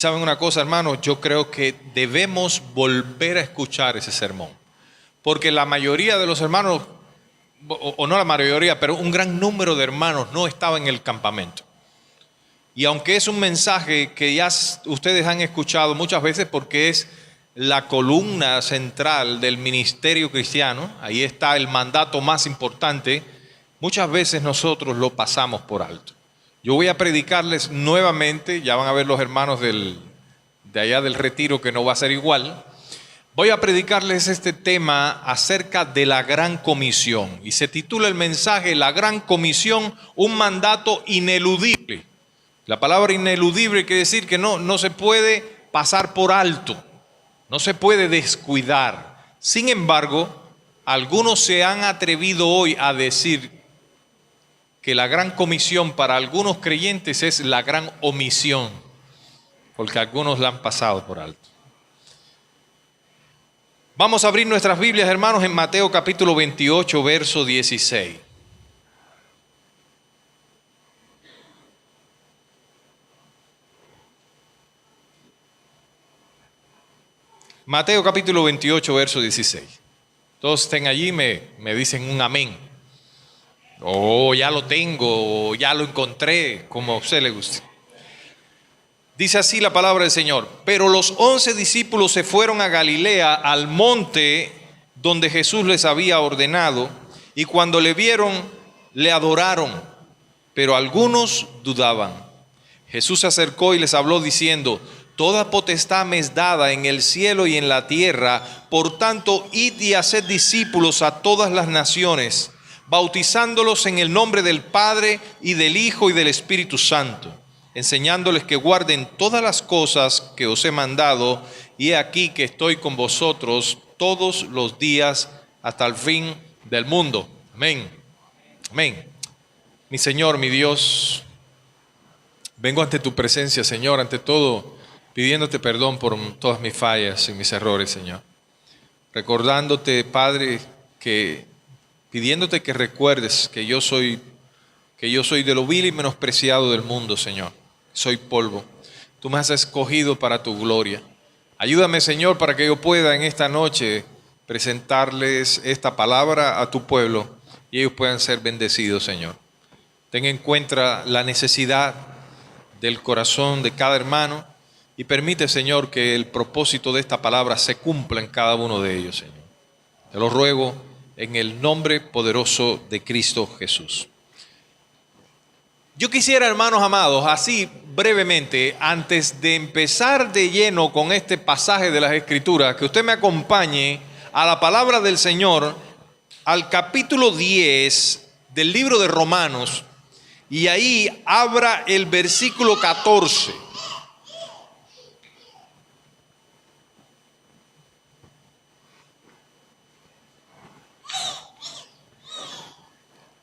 ¿Saben una cosa, hermanos? Yo creo que debemos volver a escuchar ese sermón. Porque la mayoría de los hermanos, o no la mayoría, pero un gran número de hermanos no estaba en el campamento. Y aunque es un mensaje que ya ustedes han escuchado muchas veces porque es la columna central del ministerio cristiano, ahí está el mandato más importante, muchas veces nosotros lo pasamos por alto. Yo voy a predicarles nuevamente, ya van a ver los hermanos de allá del retiro que no va a ser igual. Voy a predicarles este tema acerca de la Gran Comisión. Y se titula el mensaje, La Gran Comisión, un mandato ineludible. La palabra ineludible quiere decir que no se puede pasar por alto, no se puede descuidar. Sin embargo, algunos se han atrevido hoy a decir que la Gran Comisión para algunos creyentes es la gran omisión, porque algunos la han pasado por alto. Vamos a abrir nuestras Biblias, hermanos, en Mateo capítulo 28, verso 16. Mateo capítulo 28, verso 16. Todos estén allí, me dicen un amén. Ya lo tengo, o ya lo encontré, como a usted le guste. Dice así la palabra del Señor. Pero los 11 discípulos se fueron a Galilea, al monte donde Jesús les había ordenado, y cuando le vieron, le adoraron, pero algunos dudaban. Jesús se acercó y les habló diciendo: Toda potestad me es dada en el cielo y en la tierra, por tanto, id y haced discípulos a todas las naciones, bautizándolos en el nombre del Padre y del Hijo y del Espíritu Santo, enseñándoles que guarden todas las cosas que os he mandado, y he aquí que estoy con vosotros todos los días hasta el fin del mundo. Amén. Amén. Mi Señor, mi Dios, vengo ante tu presencia, Señor, ante todo, pidiéndote perdón por todas mis fallas y mis errores, Señor. Recordándote, Padre, pidiéndote que recuerdes que yo soy de lo vil y menospreciado del mundo, Señor. Soy polvo. Tú me has escogido para tu gloria. Ayúdame, Señor, para que yo pueda en esta noche presentarles esta palabra a tu pueblo y ellos puedan ser bendecidos, Señor. Ten en cuenta la necesidad del corazón de cada hermano y permite, Señor, que el propósito de esta palabra se cumpla en cada uno de ellos, Señor. Te lo ruego en el nombre poderoso de Cristo Jesús. Yo quisiera, hermanos amados, así brevemente, antes de empezar de lleno con este pasaje de las Escrituras, que usted me acompañe a la palabra del Señor, al capítulo 10 del libro de Romanos, y ahí abra el versículo 14.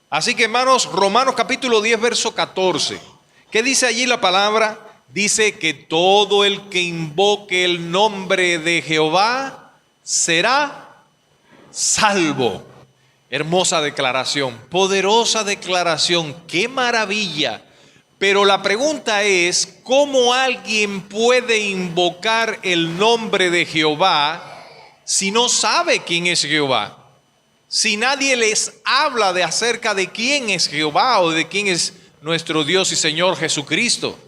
Así que, hermanos, Romanos capítulo 10, verso 14. ¿Qué dice allí la palabra? Dice que todo el que invoque el nombre de Jehová será salvo. Hermosa declaración, poderosa declaración, qué maravilla. Pero la pregunta es, ¿cómo alguien puede invocar el nombre de Jehová si no sabe quién es Jehová? Si nadie les habla de acerca de quién es Jehová o de quién es nuestro Dios y Señor Jesucristo.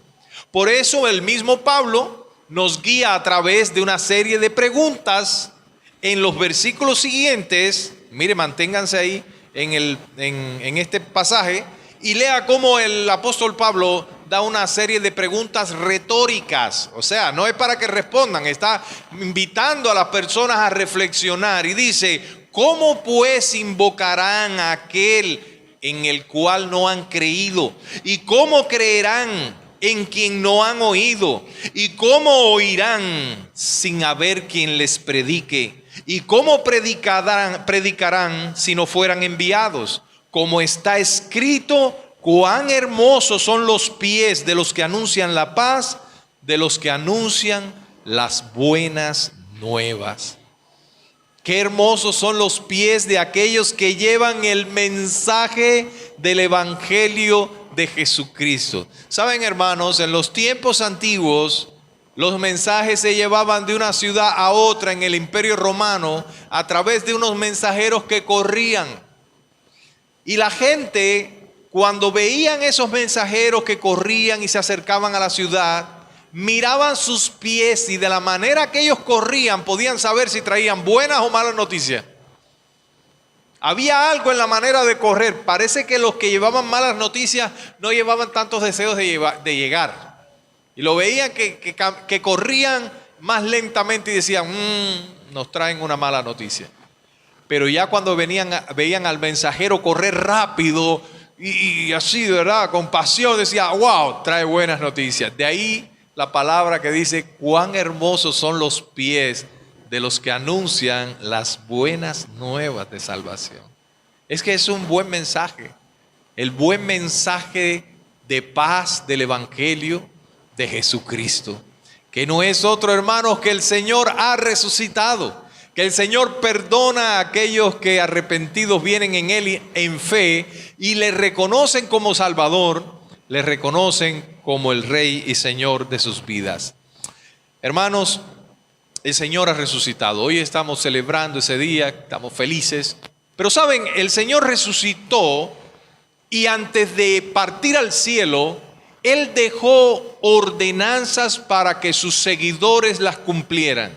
Por eso el mismo Pablo nos guía a través de una serie de preguntas en los versículos siguientes. Mire, manténganse ahí en este pasaje y lea cómo el apóstol Pablo da una serie de preguntas retóricas. O sea, no es para que respondan, está invitando a las personas a reflexionar y dice: ¿cómo pues invocarán a aquel en el cual no han creído? ¿Y cómo creerán en quien no han oído? ¿Y cómo oirán sin haber quien les predique? ¿Y cómo predicarán si no fueran enviados? Como está escrito: cuán hermosos son los pies de los que anuncian la paz, de los que anuncian las buenas nuevas. Qué hermosos son los pies de aquellos que llevan el mensaje del Evangelio de Jesucristo. Saben, hermanos, en los tiempos antiguos Los mensajes se llevaban de una ciudad a otra en el Imperio Romano a través de unos mensajeros que corrían. Y la gente, cuando veían esos mensajeros que corrían y se acercaban a la ciudad, miraban sus pies y de la manera que ellos corrían podían saber si traían buenas o malas noticias. Había algo en la manera de correr. Parece que los que llevaban malas noticias no llevaban tantos deseos de llegar. Y lo veían que corrían más lentamente y decían, nos traen una mala noticia. Pero ya cuando veían al mensajero correr rápido y así, de verdad, con pasión, decía, wow, trae buenas noticias. De ahí la palabra que dice, cuán hermosos son los pies de los que anuncian las buenas nuevas de salvación. Es que es un buen mensaje, el buen mensaje de paz del Evangelio de Jesucristo, que no es otro, hermanos, que el Señor ha resucitado, que el Señor perdona a aquellos que arrepentidos vienen en Él en fe y le reconocen como Salvador, le reconocen como el Rey y Señor de sus vidas. Hermanos, el Señor ha resucitado. Hoy estamos celebrando ese día, estamos felices. Pero saben, el Señor resucitó y antes de partir al cielo, Él dejó ordenanzas para que sus seguidores las cumplieran.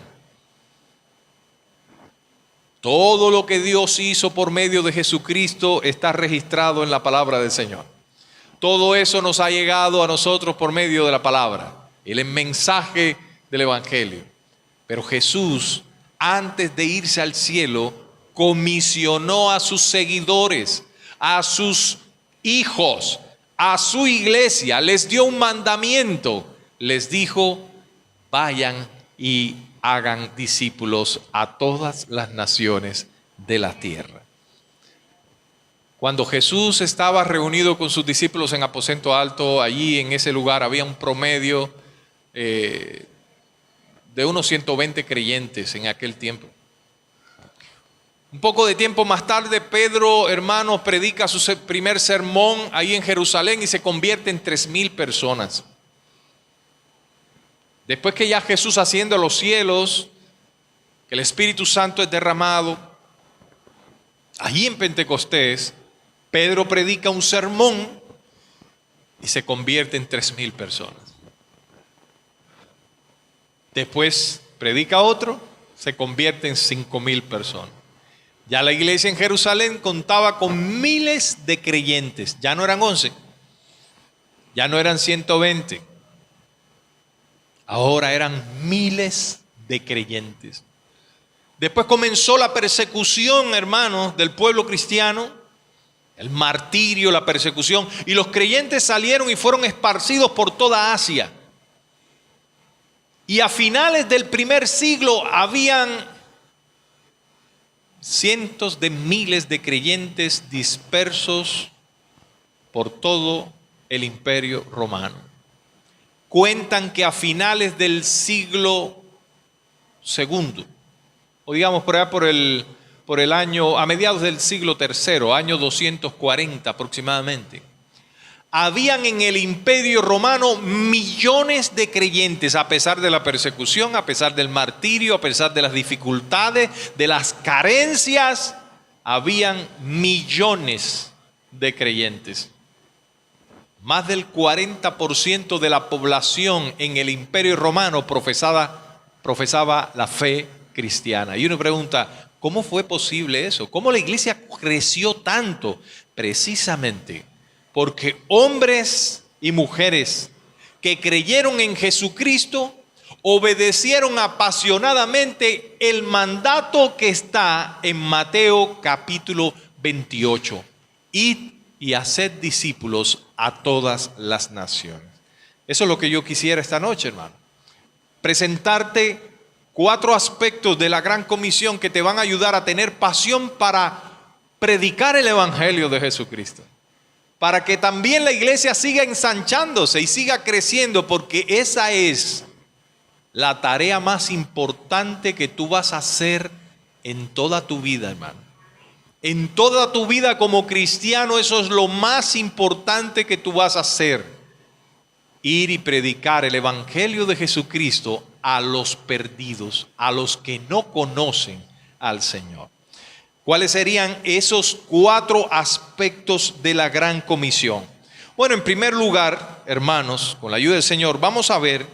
Todo lo que Dios hizo por medio de Jesucristo está registrado en la palabra del Señor. Todo eso nos ha llegado a nosotros por medio de la palabra, el mensaje del Evangelio. Pero Jesús, antes de irse al cielo, comisionó a sus seguidores, a sus hijos, a su iglesia, les dio un mandamiento, les dijo, vayan y hagan discípulos a todas las naciones de la tierra. Cuando Jesús estaba reunido con sus discípulos en aposento alto, allí en ese lugar había un promedio de unos 120 creyentes en aquel tiempo. Un poco de tiempo más tarde, Pedro, hermanos, predica su primer sermón ahí en Jerusalén y se convierte en 3,000 personas. Después que ya Jesús asciende a los cielos, que el Espíritu Santo es derramado, allí en Pentecostés, Pedro predica un sermón y se convierte en 3,000 personas. Después predica otro, se convierte en 5,000 personas. Ya la iglesia en Jerusalén contaba con miles de creyentes. Ya no eran 11, ya no eran 120. Ahora eran miles de creyentes. Después comenzó la persecución, hermanos, del pueblo cristiano, el martirio, la persecución, y los creyentes salieron y fueron esparcidos por toda Asia. Y a finales del primer siglo habían cientos de miles de creyentes dispersos por todo el Imperio Romano. Cuentan que a finales del siglo segundo, o digamos por allá por el año, a mediados del siglo tercero, año 240 aproximadamente, habían en el Imperio Romano millones de creyentes, a pesar de la persecución, a pesar del martirio, a pesar de las dificultades, de las carencias, habían millones de creyentes. Más del 40% de la población en el Imperio Romano profesaba la fe cristiana. Y uno pregunta, ¿cómo fue posible eso? ¿Cómo la iglesia creció tanto? Precisamente porque hombres y mujeres que creyeron en Jesucristo obedecieron apasionadamente el mandato que está en Mateo capítulo 28. Id y haced discípulos a todas las naciones. Eso es lo que yo quisiera esta noche, hermano. Presentarte 4 aspectos de la gran comisión que te van a ayudar a tener pasión para predicar el evangelio de Jesucristo. Para que también la iglesia siga ensanchándose y siga creciendo, porque esa es la tarea más importante que tú vas a hacer en toda tu vida, hermano. En toda tu vida como cristiano, eso es lo más importante que tú vas a hacer. ir y predicar el evangelio de Jesucristo a los perdidos, a los que no conocen al Señor. ¿Cuáles serían esos 4 aspectos de la gran comisión? Bueno, en primer lugar, hermanos, con la ayuda del Señor, vamos a ver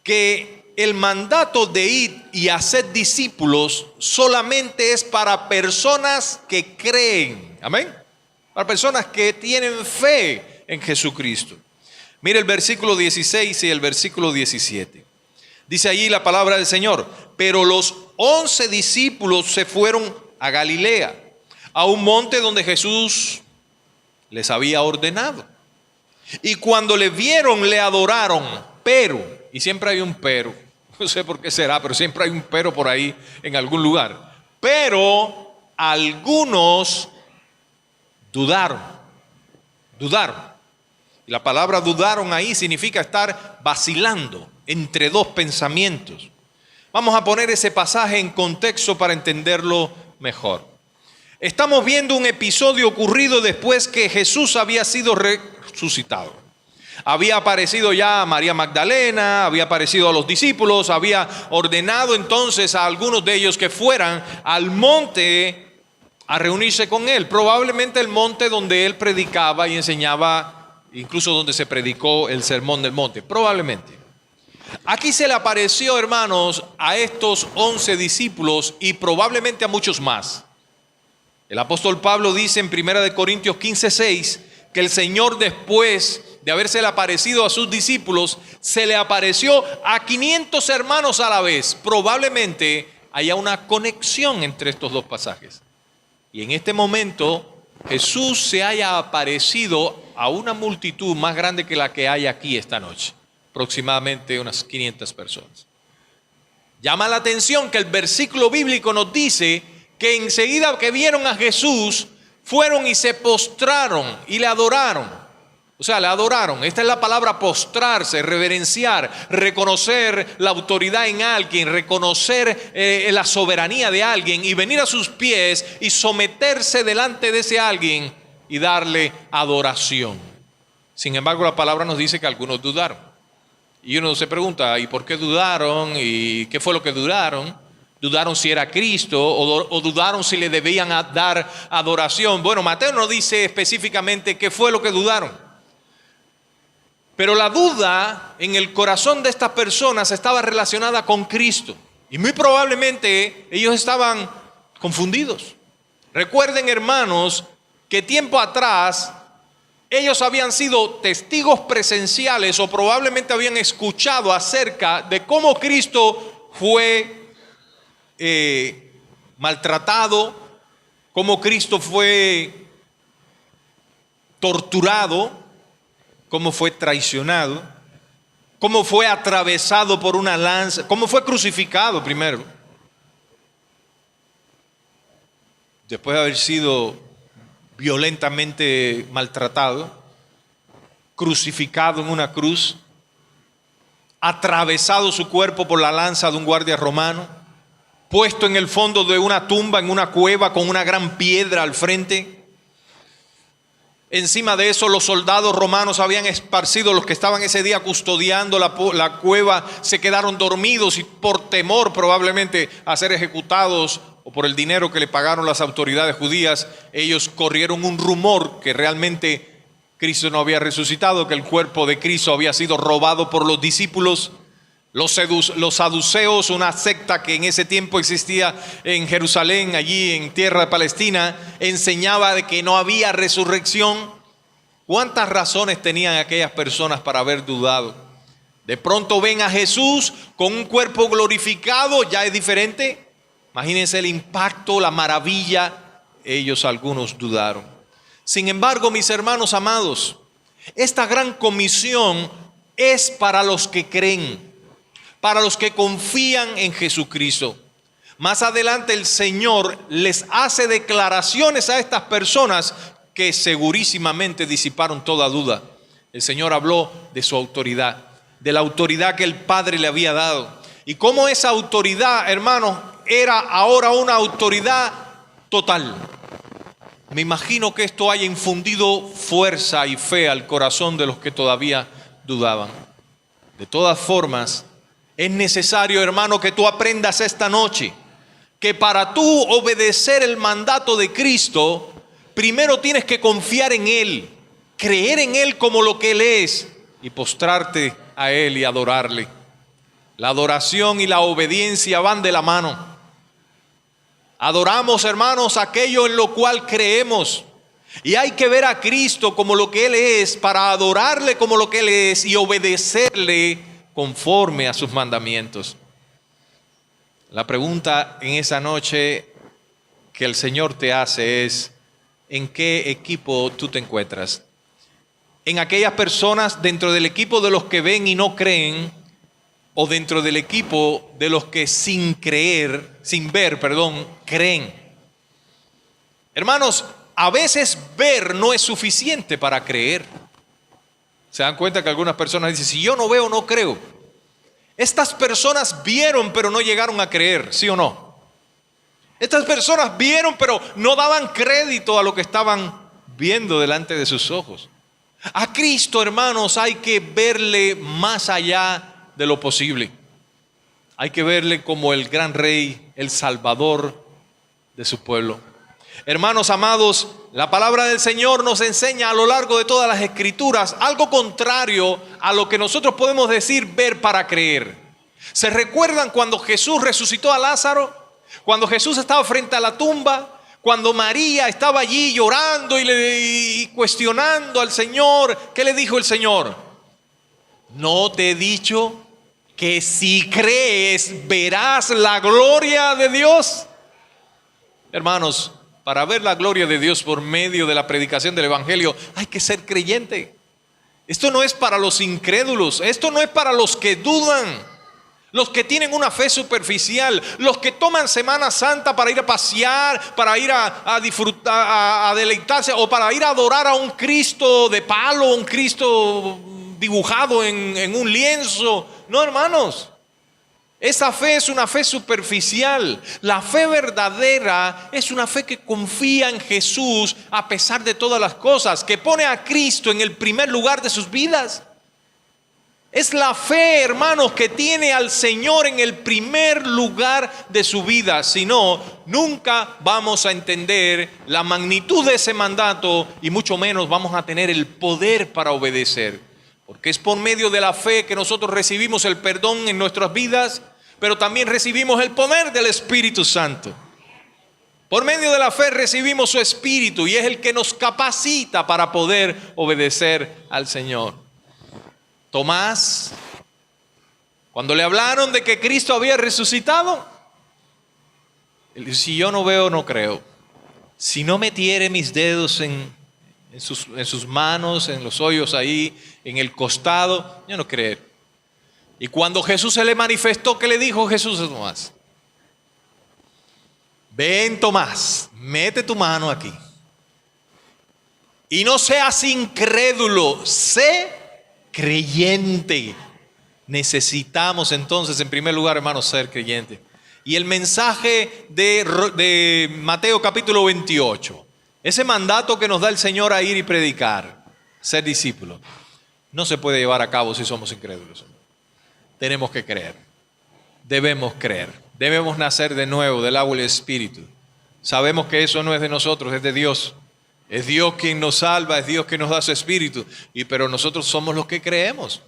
que el mandato de ir y hacer discípulos solamente es para personas que creen. Amén. Para personas que tienen fe en Jesucristo. Mire el versículo 16 y el versículo 17. Dice allí la palabra del Señor: pero los 11 discípulos se fueron a Galilea, a un monte donde Jesús les había ordenado. Y cuando le vieron, le adoraron. Pero, y siempre hay un pero, no sé por qué será, pero siempre hay un pero por ahí en algún lugar. Pero algunos dudaron. Y la palabra dudaron ahí significa estar vacilando entre 2 pensamientos. Vamos a poner ese pasaje en contexto para entenderlo mejor. Estamos viendo un episodio ocurrido después que Jesús había sido resucitado. Había aparecido ya a María Magdalena, había aparecido a los discípulos, había ordenado entonces a algunos de ellos que fueran al monte a reunirse con él. Probablemente el monte donde él predicaba y enseñaba, incluso donde se predicó el sermón del monte, probablemente. Aquí se le apareció, hermanos, a estos 11 discípulos y probablemente a muchos más. El apóstol Pablo dice en 1 Corintios 15:6 que el Señor, después de habérsele aparecido a sus discípulos, se le apareció a 500 hermanos a la vez. Probablemente haya una conexión entre estos 2 pasajes. Y en este momento Jesús se haya aparecido a una multitud más grande que la que hay aquí esta noche. Aproximadamente unas 500 personas. Llama la atención que el versículo bíblico nos dice que enseguida que vieron a Jesús, fueron y se postraron y le adoraron. O sea, le adoraron. Esta es la palabra postrarse, reverenciar, reconocer la autoridad en alguien, reconocer la soberanía de alguien y venir a sus pies y someterse delante de ese alguien y darle adoración. Sin embargo, la palabra nos dice que algunos dudaron. Y uno se pregunta, ¿y por qué dudaron? ¿Y qué fue lo que dudaron? ¿Dudaron si era Cristo o dudaron si le debían dar adoración? Bueno, Mateo no dice específicamente qué fue lo que dudaron. Pero la duda en el corazón de estas personas estaba relacionada con Cristo. Y muy probablemente ellos estaban confundidos. Recuerden, hermanos, que tiempo atrás ellos habían sido testigos presenciales o probablemente habían escuchado acerca de cómo Cristo fue maltratado, cómo Cristo fue torturado, cómo fue traicionado, cómo fue atravesado por una lanza, cómo fue crucificado primero, después de haber sido violentamente maltratado, crucificado en una cruz, atravesado su cuerpo por la lanza de un guardia romano, puesto en el fondo de una tumba, en una cueva con una gran piedra al frente. Encima de eso los soldados romanos habían esparcido, los que estaban ese día custodiando la cueva, se quedaron dormidos y por temor probablemente a ser ejecutados o por el dinero que le pagaron las autoridades judías, ellos corrieron un rumor que realmente Cristo no había resucitado, que el cuerpo de Cristo había sido robado por los discípulos. Los saduceos, una secta que en ese tiempo existía en Jerusalén, allí en tierra de Palestina, enseñaba de que no había resurrección. ¿Cuántas razones tenían aquellas personas para haber dudado? De pronto ven a Jesús con un cuerpo glorificado, ya es diferente. Imagínense el impacto, la maravilla. Ellos algunos dudaron. Sin embargo, mis hermanos amados, esta gran comisión es para los que creen, para los que confían en Jesucristo. Más adelante el Señor les hace declaraciones a estas personas que segurísimamente disiparon toda duda. El Señor habló de su autoridad, de la autoridad que el Padre le había dado. Y cómo esa autoridad, hermanos, era ahora una autoridad total. Me imagino que esto haya infundido fuerza y fe al corazón de los que todavía dudaban. De todas formas, es necesario, hermano, que tú aprendas esta noche que para tú obedecer el mandato de Cristo, primero tienes que confiar en Él, creer en Él como lo que Él es y postrarte a Él y adorarle. La adoración y la obediencia van de la mano. Adoramos, hermanos, aquello en lo cual creemos. Y hay que ver a Cristo como lo que Él es para adorarle como lo que Él es y obedecerle conforme a sus mandamientos. La pregunta en esa noche que el Señor te hace es: ¿en qué equipo tú te encuentras? ¿En aquellas personas dentro del equipo de los que ven y no creen? ¿O dentro del equipo de los que sin ver, creen? Hermanos, a veces ver no es suficiente para creer. Se dan cuenta que algunas personas dicen: si yo no veo, no creo. Estas personas vieron, pero no llegaron a creer, ¿sí o no? Estas personas vieron, pero no daban crédito a lo que estaban viendo delante de sus ojos. A Cristo, hermanos, hay que verle más allá de lo posible. Hay que verle como el gran Rey, el Salvador de su pueblo. Hermanos amados, la palabra del Señor nos enseña a lo largo de todas las Escrituras algo contrario a lo que nosotros podemos decir ver para creer. ¿Se recuerdan cuando Jesús resucitó a Lázaro? Cuando Jesús estaba frente a la tumba, cuando María estaba allí llorando y cuestionando al Señor, ¿qué le dijo el Señor? ¿No te he dicho que si crees verás la gloria de Dios? Hermanos, para ver la gloria de Dios por medio de la predicación del Evangelio hay que ser creyente. Esto no es para los incrédulos, esto no es para los que dudan, los que tienen una fe superficial, los que toman Semana Santa para ir a pasear, para ir a disfrutar, a deleitarse, o para ir a adorar a un Cristo de palo, un Cristo dibujado en un lienzo. No, hermanos. Esa fe es una fe superficial. La fe verdadera es una fe que confía en Jesús a pesar de todas las cosas, que pone a Cristo en el primer lugar de sus vidas. Es la fe, hermanos, que tiene al Señor en el primer lugar de su vida. Si no, nunca vamos a entender la magnitud de ese mandato y mucho menos vamos a tener el poder para obedecer. Porque es por medio de la fe que nosotros recibimos el perdón en nuestras vidas, pero también recibimos el poder del Espíritu Santo. Por medio de la fe recibimos su Espíritu y es el que nos capacita para poder obedecer al Señor. Tomás, cuando le hablaron de que Cristo había resucitado, él dijo: si yo no veo, no creo. Si no metiere mis dedos en sus manos, en los hoyos ahí, en el costado, yo no creeré. Y cuando Jesús se le manifestó, ¿qué le dijo Jesús a Tomás? Ven, Tomás, mete tu mano aquí. Y no seas incrédulo, sé creyente. Necesitamos entonces, en primer lugar, hermanos, ser creyentes. Y el mensaje de Mateo capítulo 28, ese mandato que nos da el Señor a ir y predicar, ser discípulos, no se puede llevar a cabo si somos incrédulos. Tenemos que creer, debemos creer, debemos nacer de nuevo del agua y del Espíritu. Sabemos que eso no es de nosotros, es de Dios. Es Dios quien nos salva, es Dios quien nos da su Espíritu, pero nosotros somos los que creemos.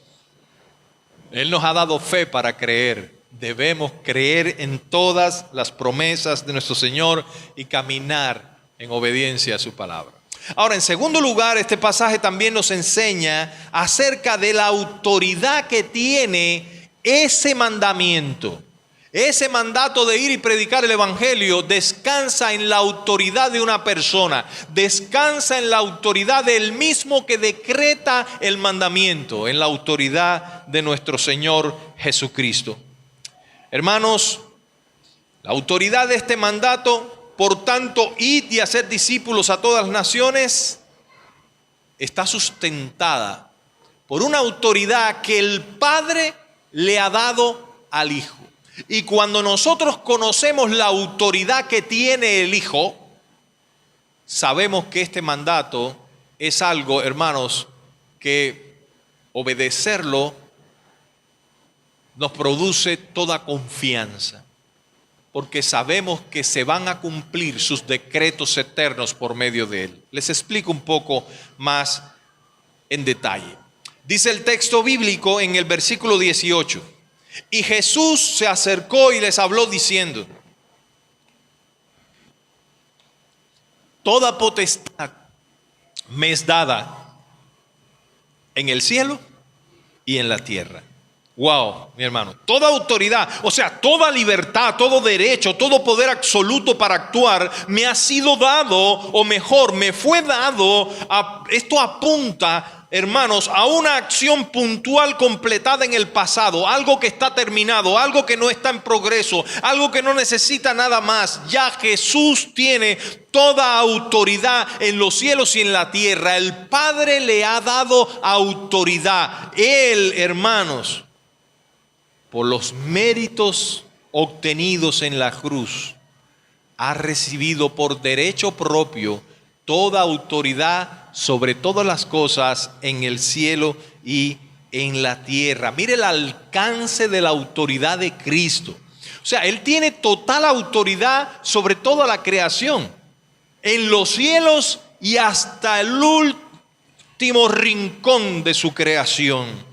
Él nos ha dado fe para creer. Debemos creer en todas las promesas de nuestro Señor y caminar en obediencia a su palabra. Ahora, en segundo lugar, este pasaje también nos enseña acerca de la autoridad que tiene ese mandamiento. Ese mandato de ir y predicar el Evangelio descansa en la autoridad de una persona, descansa en la autoridad del mismo que decreta el mandamiento, en la autoridad de nuestro Señor Jesucristo. Hermanos, la autoridad de este mandato, por tanto, id y hacer discípulos a todas las naciones, está sustentada por una autoridad que el Padre le ha dado al Hijo. Y cuando nosotros conocemos la autoridad que tiene el Hijo, sabemos que este mandato es algo, hermanos, que obedecerlo nos produce toda confianza, porque sabemos que se van a cumplir sus decretos eternos por medio de Él. Les explico un poco más en detalle. Dice el texto bíblico en el versículo 18: y Jesús se acercó y les habló diciendo: toda potestad me es dada en el cielo y en la tierra. Wow, mi hermano, toda autoridad, o sea, toda libertad, todo derecho, todo poder absoluto para actuar me ha sido dado, o mejor, me fue dado. Esto apunta, hermanos, a una acción puntual completada en el pasado, algo que está terminado, algo que no está en progreso, algo que no necesita nada más. Ya Jesús tiene toda autoridad en los cielos y en la tierra. El Padre le ha dado autoridad. Él, hermanos, por los méritos obtenidos en la cruz, ha recibido por derecho propio toda autoridad sobre todas las cosas en el cielo y en la tierra. Mire el alcance de la autoridad de Cristo. O sea, Él tiene total autoridad sobre toda la creación, en los cielos y hasta el último rincón de su creación.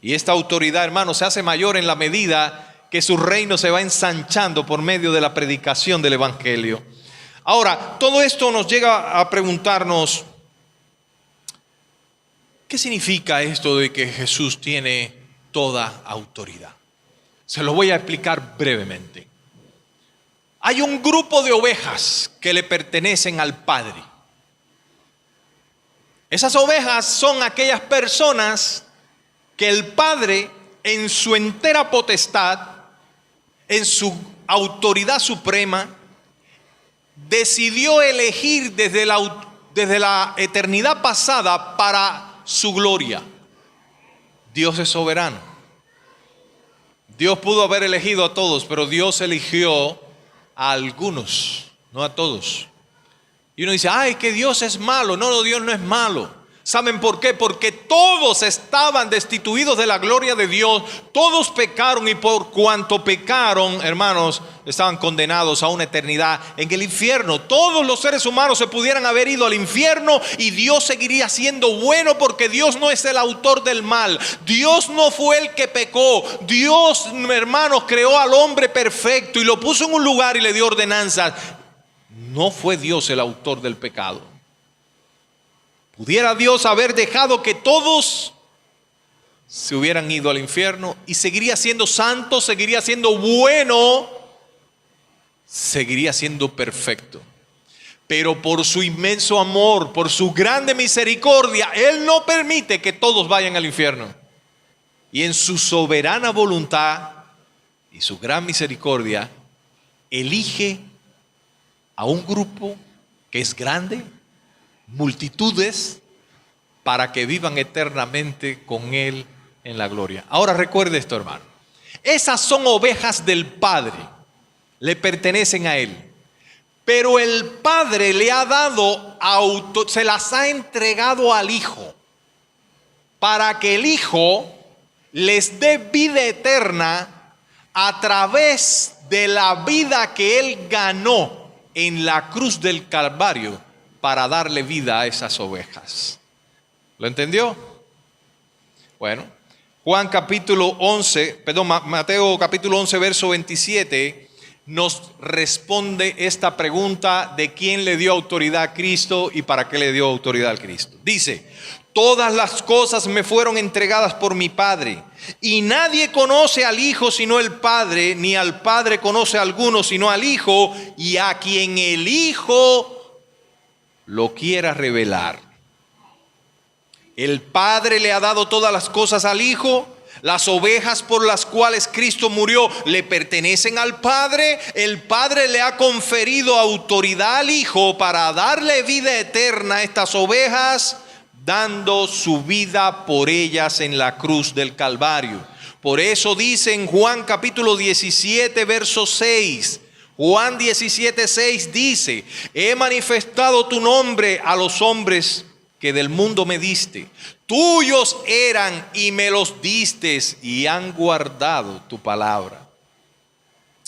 Y esta autoridad, hermanos, se hace mayor en la medida que su reino se va ensanchando por medio de la predicación del Evangelio. Ahora, todo esto nos llega a preguntarnos: ¿qué significa esto de que Jesús tiene toda autoridad? Se lo voy a explicar brevemente. Hay un grupo de ovejas que le pertenecen al Padre. Esas ovejas son aquellas personas que el Padre, en su entera potestad, en su autoridad suprema, decidió elegir desde la eternidad pasada para su gloria. Dios es soberano. Dios pudo haber elegido a todos, pero Dios eligió a algunos, no a todos. Y uno dice: ay, que Dios es malo. No, Dios no es malo. ¿Saben por qué? Porque todos estaban destituidos de la gloria de Dios. Todos pecaron, y por cuanto pecaron, hermanos, estaban condenados a una eternidad en el infierno. Todos los seres humanos se pudieran haber ido al infierno y Dios seguiría siendo bueno, porque Dios no es el autor del mal. Dios no fue el que pecó. Dios, hermanos, creó al hombre perfecto y lo puso en un lugar y le dio ordenanzas. No fue Dios el autor del pecado. ¿Pudiera Dios haber dejado que todos se hubieran ido al infierno y seguiría siendo santo, seguiría siendo bueno, seguiría siendo perfecto? Pero por su inmenso amor, por su grande misericordia, Él no permite que todos vayan al infierno. Y en su soberana voluntad y su gran misericordia, elige a un grupo que es grande, multitudes, para que vivan eternamente con Él en la gloria. Ahora recuerde esto, hermano. Esas son ovejas del Padre, le pertenecen a Él. Pero el Padre le ha dado se las ha entregado al Hijo, para que el Hijo les dé vida eterna a través de la vida que Él ganó en la cruz del Calvario, para darle vida a esas ovejas. ¿Lo entendió? Bueno, Mateo capítulo 11, verso 27, nos responde esta pregunta de quién le dio autoridad a Cristo y para qué le dio autoridad a Cristo. Dice: todas las cosas me fueron entregadas por mi Padre, y nadie conoce al Hijo sino el Padre, ni al Padre conoce a alguno sino al Hijo, y a quien el Hijo lo quiera revelar. El Padre le ha dado todas las cosas al Hijo. Las ovejas por las cuales Cristo murió le pertenecen al Padre. El Padre le ha conferido autoridad al Hijo para darle vida eterna a estas ovejas, dando su vida por ellas en la cruz del Calvario. Por eso dice en Juan capítulo 17, verso 6, Juan 17, 6 dice: he manifestado tu nombre a los hombres que del mundo me diste. Tuyos eran y me los diste y han guardado tu palabra.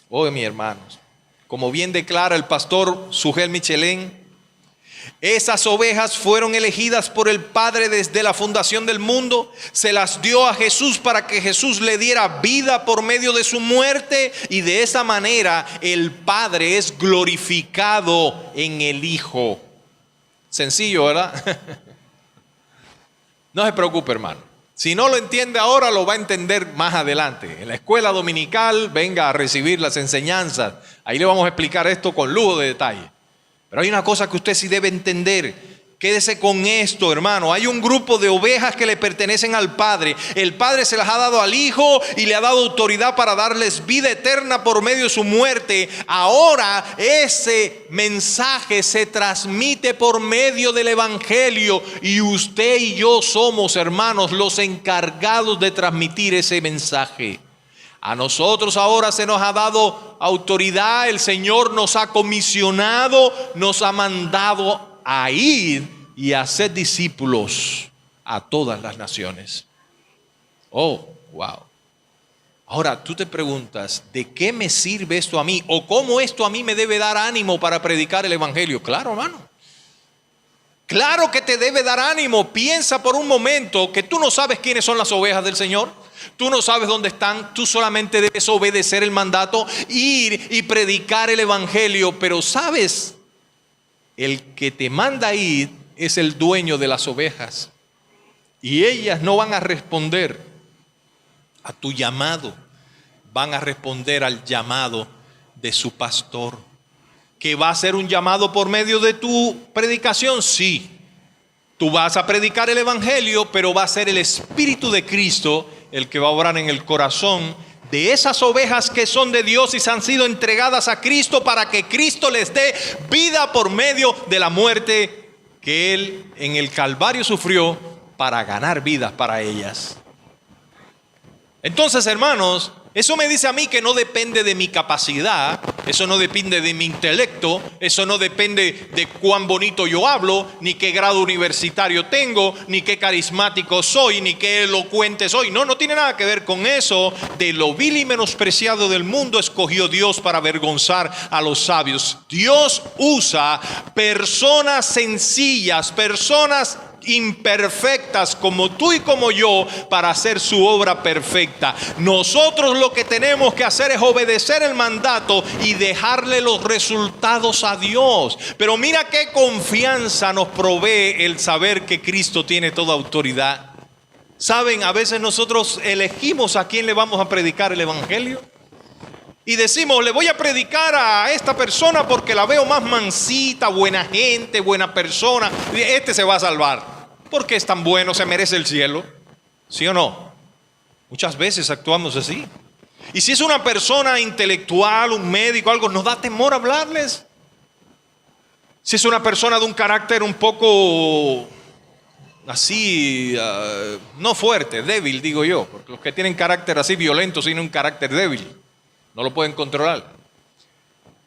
Oh, mis hermanos, como bien declara el pastor Sugel Michelén, esas ovejas fueron elegidas por el Padre desde la fundación del mundo. Se las dio a Jesús para que Jesús le diera vida por medio de su muerte. Y de esa manera el Padre es glorificado en el Hijo. Sencillo, ¿verdad? No se preocupe, hermano. Si no lo entiende ahora, lo va a entender más adelante. En la escuela dominical, venga a recibir las enseñanzas. Ahí le vamos a explicar esto con lujo de detalle. Pero hay una cosa que usted sí debe entender. Quédese con esto, hermano. Hay un grupo de ovejas que le pertenecen al Padre. El Padre se las ha dado al Hijo y le ha dado autoridad para darles vida eterna por medio de su muerte. Ahora ese mensaje se transmite por medio del Evangelio. Y usted y yo somos, hermanos, los encargados de transmitir ese mensaje. A nosotros ahora se nos ha dado autoridad, el Señor nos ha comisionado, nos ha mandado a ir y a ser discípulos a todas las naciones. Oh, wow. Ahora tú te preguntas, ¿de qué me sirve esto a mí? ¿O cómo esto a mí me debe dar ánimo para predicar el Evangelio? Claro, hermano. Claro que te debe dar ánimo. Piensa por un momento que tú no sabes quiénes son las ovejas del Señor. Tú no sabes dónde están, tú solamente debes obedecer el mandato, ir y predicar el Evangelio. Pero sabes, el que te manda a ir es el dueño de las ovejas. Y ellas no van a responder a tu llamado, van a responder al llamado de su pastor. ¿Que va a ser un llamado por medio de tu predicación? Sí. Tú vas a predicar el Evangelio, pero va a ser el Espíritu de Cristo el que va a obrar en el corazón de esas ovejas que son de Dios y se han sido entregadas a Cristo para que Cristo les dé vida por medio de la muerte que Él en el Calvario sufrió para ganar vidas para ellas. Entonces, hermanos, eso me dice a mí que no depende de mi capacidad, eso no depende de mi intelecto, eso no depende de cuán bonito yo hablo, ni qué grado universitario tengo, ni qué carismático soy, ni qué elocuente soy. No, no tiene nada que ver con eso. De lo vil y menospreciado del mundo escogió Dios para avergonzar a los sabios. Dios usa personas sencillas, personas imperfectas como tú y como yo para hacer su obra perfecta. Nosotros lo que tenemos que hacer es obedecer el mandato y dejarle los resultados a Dios. Pero mira qué confianza nos provee el saber que Cristo tiene toda autoridad. Saben, a veces nosotros elegimos a quién le vamos a predicar el Evangelio y decimos, le voy a predicar a esta persona porque la veo más mansita, buena gente, buena persona. Este se va a salvar porque es tan bueno, se merece el cielo. ¿Sí o no? Muchas veces actuamos así. Y si es una persona intelectual, un médico, algo, nos da temor hablarles. Si es una persona de un carácter un poco así, no fuerte, débil, digo yo. Porque los que tienen carácter así violento tienen un carácter débil. No lo pueden controlar.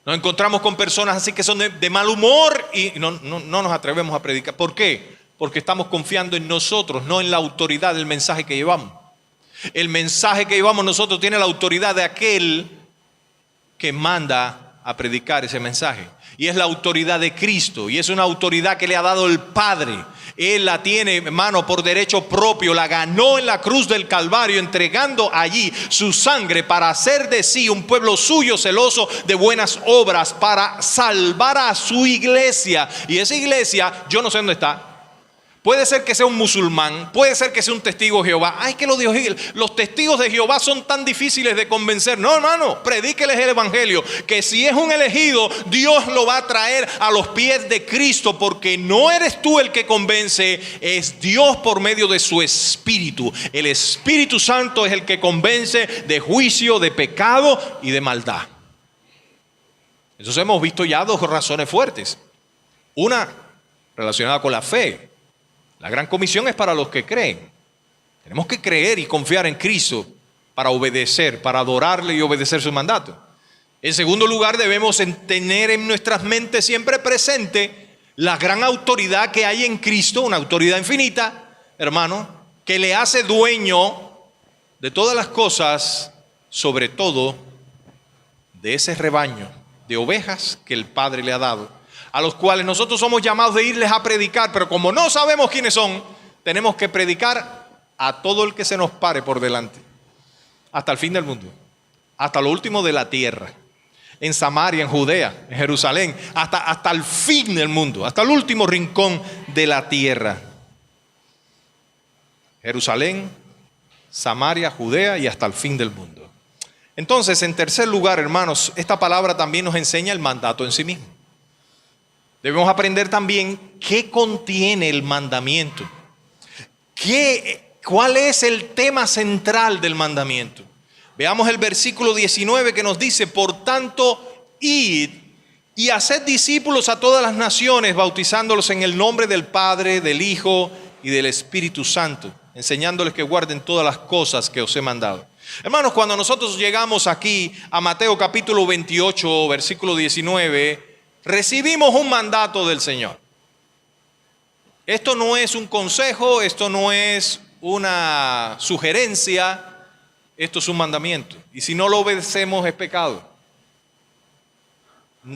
Nos encontramos con personas así que son de mal humor y no nos atrevemos a predicar. ¿Por qué? Porque estamos confiando en nosotros, no en la autoridad del mensaje que llevamos. El mensaje que llevamos nosotros tiene la autoridad de aquel que manda a predicar ese mensaje. Y es la autoridad de Cristo. Y es una autoridad que le ha dado el Padre. Él la tiene, hermano, por derecho propio. La ganó en la cruz del Calvario, entregando allí su sangre para hacer de sí un pueblo suyo, celoso de buenas obras, para salvar a su iglesia. Y esa iglesia, yo no sé dónde está. Puede ser que sea un musulmán, puede ser que sea un testigo de Jehová. Ay, que los testigos de Jehová son tan difíciles de convencer. No, hermano, predíqueles el Evangelio. Que si es un elegido, Dios lo va a traer a los pies de Cristo. Porque no eres tú el que convence, es Dios por medio de su Espíritu. El Espíritu Santo es el que convence de juicio, de pecado y de maldad. Entonces hemos visto ya dos razones fuertes. Una relacionada con la fe. La gran comisión es para los que creen. Tenemos que creer y confiar en Cristo para obedecer, para adorarle y obedecer su mandato. En segundo lugar, debemos tener en nuestras mentes siempre presente La gran autoridad que hay en Cristo, una autoridad infinita, hermano, que le hace dueño de todas las cosas, sobre todo de ese rebaño de ovejas que el Padre le ha dado, a los cuales nosotros somos llamados de irles a predicar, pero como no sabemos quiénes son, tenemos que predicar a todo el que se nos pare por delante, hasta el fin del mundo, hasta lo último de la tierra, en Samaria, en Judea, en Jerusalén, hasta el fin del mundo, hasta el último rincón de la tierra. Jerusalén, Samaria, Judea y hasta el fin del mundo. Entonces, en tercer lugar, hermanos, esta palabra también nos enseña el mandato en sí mismo. Debemos aprender también qué contiene el mandamiento. ¿Cuál es el tema central del mandamiento? Veamos el versículo 19 que nos dice: por tanto, id y haced discípulos a todas las naciones, bautizándolos en el nombre del Padre, del Hijo y del Espíritu Santo, enseñándoles que guarden todas las cosas que os he mandado. Hermanos, cuando nosotros llegamos aquí a Mateo capítulo 28, versículo 19, recibimos un mandato del Señor. Esto no es un consejo, esto no es una sugerencia, esto es un mandamiento. Y si no lo obedecemos es pecado.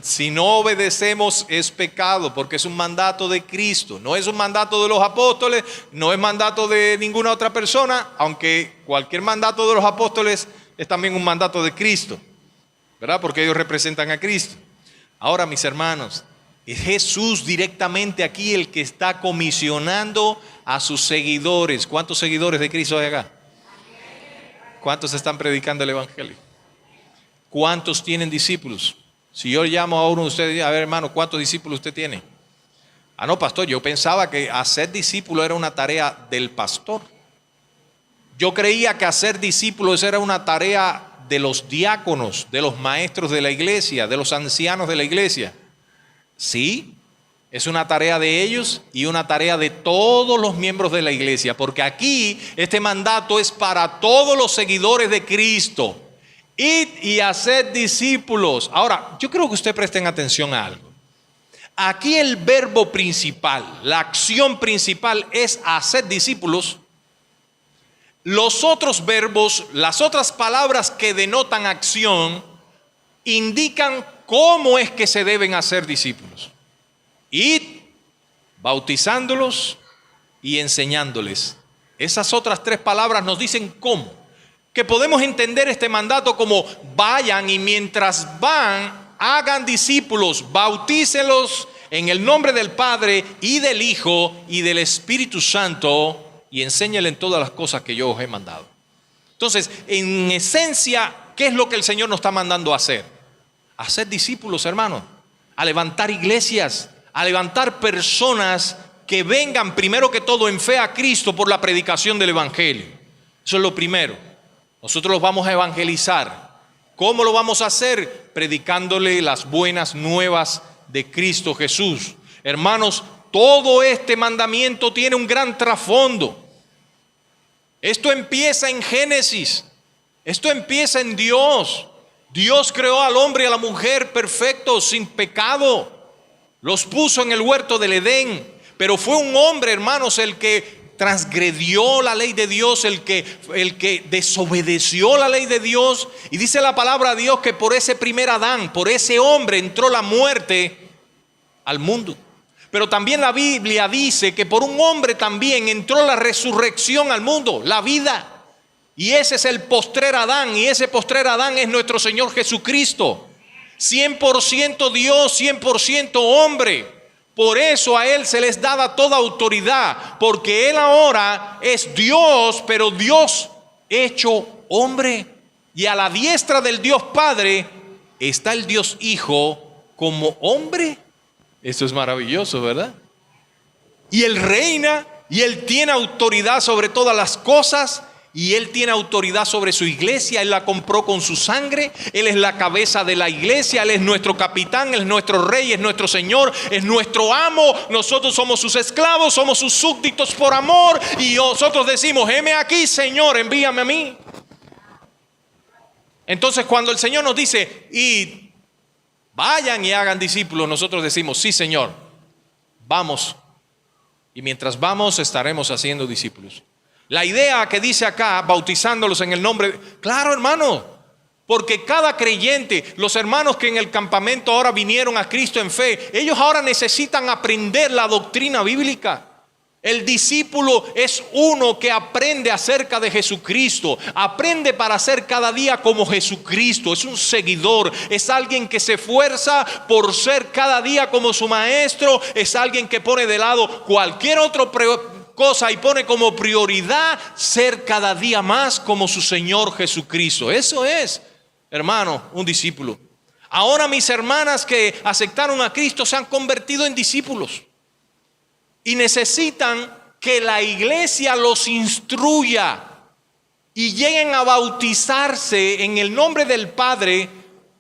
Si no obedecemos es pecado, porque es un mandato de Cristo. No es un mandato de los apóstoles, no es mandato de ninguna otra persona, aunque cualquier mandato de los apóstoles es también un mandato de Cristo, ¿verdad? Porque ellos representan a Cristo. Ahora, mis hermanos, es Jesús directamente aquí el que está comisionando a sus seguidores. ¿Cuántos seguidores de Cristo hay acá? ¿Cuántos están predicando el Evangelio? ¿Cuántos tienen discípulos? Si yo llamo a uno de ustedes, a ver, hermano, ¿cuántos discípulos usted tiene? Ah, no, pastor, yo pensaba que hacer discípulos era una tarea del pastor. Yo creía que hacer discípulos era una tarea de los diáconos, de los maestros de la iglesia, de los ancianos de la iglesia. Sí, es una tarea de ellos y una tarea de todos los miembros de la iglesia, porque aquí este mandato es para todos los seguidores de Cristo. Id y haced discípulos. Ahora, yo creo que ustedes presten atención a algo. Aquí el verbo principal, la acción principal es hacer discípulos. Los otros verbos, las otras palabras que denotan acción, indican cómo es que se deben hacer discípulos. Id, bautizándolos y enseñándoles. Esas otras tres palabras nos dicen cómo. Que podemos entender este mandato como vayan y mientras van, hagan discípulos, bautícenlos en el nombre del Padre y del Hijo y del Espíritu Santo y enséñenles todas las cosas que yo os he mandado. Entonces, en esencia, ¿qué es lo que el Señor nos está mandando a hacer? Hacer discípulos, hermanos, a levantar iglesias, a levantar personas que vengan primero que todo en fe a Cristo por la predicación del Evangelio. Eso es lo primero. Nosotros los vamos a evangelizar. ¿Cómo lo vamos a hacer? Predicándole las buenas nuevas de Cristo Jesús. Hermanos, todo este mandamiento tiene un gran trasfondo. Esto empieza en Génesis. Esto empieza en Dios. Dios creó al hombre y a la mujer perfectos, sin pecado. Los puso en el huerto del Edén. Pero fue un hombre, hermanos, el que transgredió la ley de Dios, el que desobedeció la ley de Dios. Y dice la palabra de Dios que por ese primer Adán, por ese hombre entró la muerte al mundo. Pero también la Biblia dice que por un hombre también entró la resurrección al mundo, la vida. Y ese es el postrer Adán, y ese postrer Adán es nuestro Señor Jesucristo. 100% Dios, 100% hombre. Por eso a Él se les daba toda autoridad, porque Él ahora es Dios, pero Dios hecho hombre. Y a la diestra del Dios Padre está el Dios Hijo como hombre. Eso es maravilloso, ¿verdad? Y Él reina y Él tiene autoridad sobre todas las cosas. Y Él tiene autoridad sobre su iglesia. Él la compró con su sangre. Él es la cabeza de la iglesia. Él es nuestro capitán, Él es nuestro rey, es nuestro Señor, es nuestro amo. Nosotros somos sus esclavos, somos sus súbditos por amor. Y nosotros decimos: heme aquí, Señor, envíame a mí. Entonces, cuando el Señor nos dice: y vayan y hagan discípulos, nosotros decimos: sí, Señor. vamos. Y mientras vamos estaremos haciendo discípulos. La idea que dice acá, bautizándolos en el nombre, claro, hermano, porque cada creyente, los hermanos que en el campamento ahora vinieron a Cristo en fe, ellos ahora necesitan aprender la doctrina bíblica. El discípulo es uno que aprende acerca de Jesucristo, aprende para ser cada día como Jesucristo, es un seguidor, es alguien que se esfuerza por ser cada día como su maestro, es alguien que pone de lado cualquier otra cosa y pone como prioridad ser cada día más como su Señor Jesucristo. Eso es, hermano, un discípulo. Ahora mis hermanas que aceptaron a Cristo se han convertido en discípulos. Y necesitan que la iglesia los instruya y lleguen a bautizarse en el nombre del Padre,